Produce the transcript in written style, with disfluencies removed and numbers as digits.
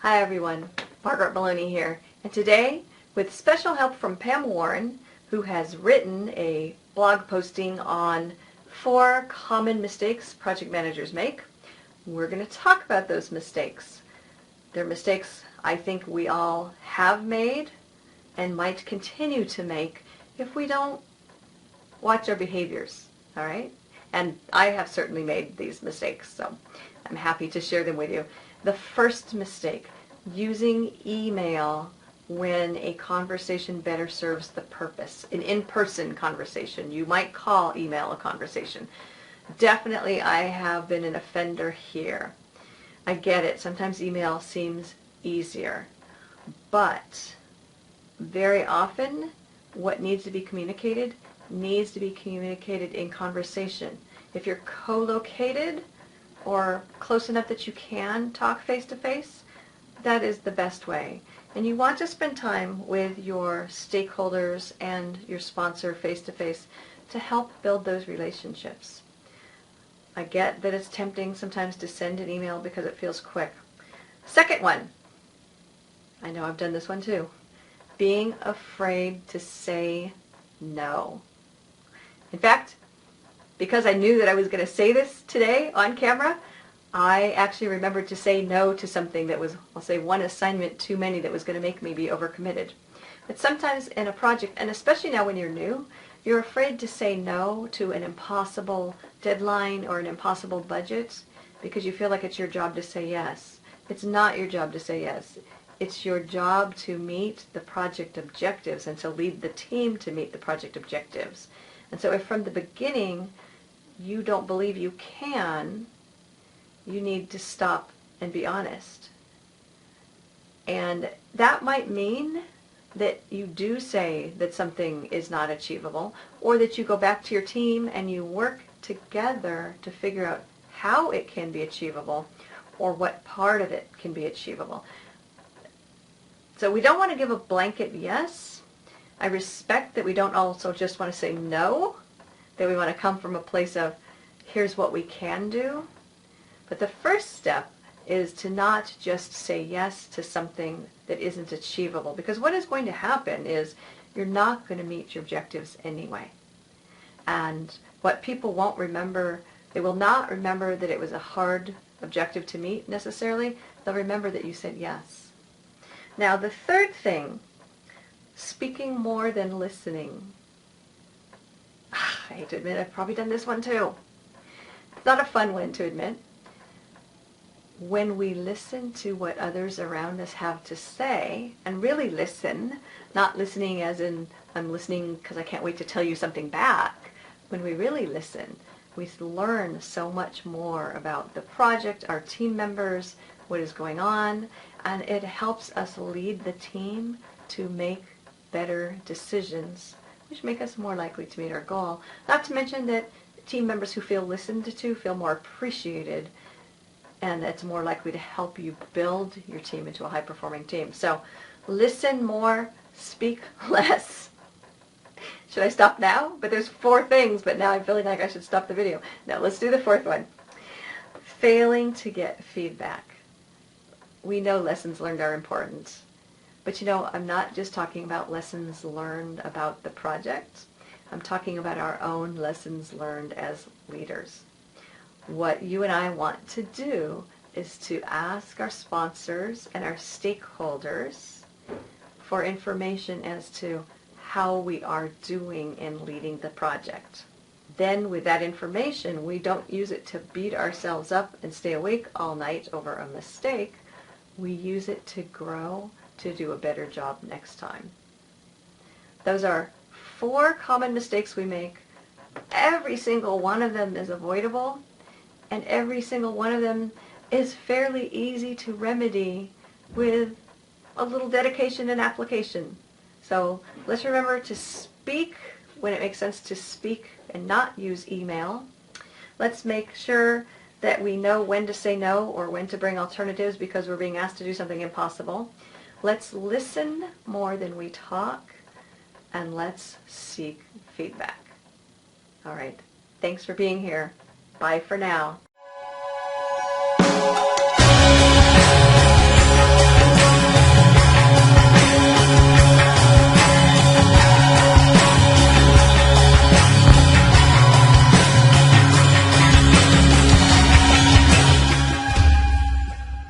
Hi everyone, Margaret Maloney here, and today, with special help from Pam Warren, who has written a blog posting on 4 common mistakes project managers make, we're going to talk about those mistakes. They're mistakes I think we all have made and might continue to make if we don't watch our behaviors, all right? And I have certainly made these mistakes, so I'm happy to share them with you. The first mistake, using email when a conversation better serves the purpose. An in-person conversation. You might call email a conversation. Definitely I have been an offender here. I get it. Sometimes email seems easier. But very often what needs to be communicated in conversation. If you're co-located or close enough that you can talk face-to-face, that is the best way. And you want to spend time with your stakeholders and your sponsor face-to-face to help build those relationships. I get that it's tempting sometimes to send an email because it feels quick. Second one, I know I've done this one too, being afraid to say no. In fact, because I knew that I was going to say this today on camera, I actually remembered to say no to something that was, I'll say, one assignment too many that was going to make me be overcommitted. But sometimes in a project, and especially now when you're new, you're afraid to say no to an impossible deadline or an impossible budget because you feel like it's your job to say yes. It's not your job to say yes. It's your job to meet the project objectives and to lead the team to meet the project objectives. And so if from the beginning you don't believe you can, you need to stop and be honest. And that might mean that you do say that something is not achievable, or that you go back to your team and you work together to figure out how it can be achievable or what part of it can be achievable. So we don't want to give a blanket yes. I respect that we don't also just want to say no, that we want to come from a place of here's what we can do. But the first step is to not just say yes to something that isn't achievable, because what is going to happen is you're not going to meet your objectives anyway. And what people won't remember, they will not remember that it was a hard objective to meet necessarily. They'll remember that you said yes. Now the third thing, speaking more than listening. I hate to admit, I've probably done this one too. It's not a fun one to admit. When we listen to what others around us have to say, and really listen, not listening as in I'm listening because I can't wait to tell you something back. When we really listen, we learn so much more about the project, our team members, what is going on, and it helps us lead the team to make better decisions, which make us more likely to meet our goal. Not to mention that team members who feel listened to feel more appreciated, and it's more likely to help you build your team into a high-performing team. So listen more, speak less. Should I stop now? But there's 4 things, but now I'm feeling like I should stop the video. No, let's do the 4th one. Failing to get feedback. We know lessons learned are important. But you know, I'm not just talking about lessons learned about the project. I'm talking about our own lessons learned as leaders. What you and I want to do is to ask our sponsors and our stakeholders for information as to how we are doing in leading the project. Then with that information, we don't use it to beat ourselves up and stay awake all night over a mistake. We use it to grow, to do a better job next time. Those are 4 common mistakes we make. Every single one of them is avoidable, and every single one of them is fairly easy to remedy with a little dedication and application. So let's remember to speak when it makes sense to speak and not use email. Let's make sure that we know when to say no or when to bring alternatives because we're being asked to do something impossible. Let's listen more than we talk, and let's seek feedback. All right. Thanks for being here. Bye for now.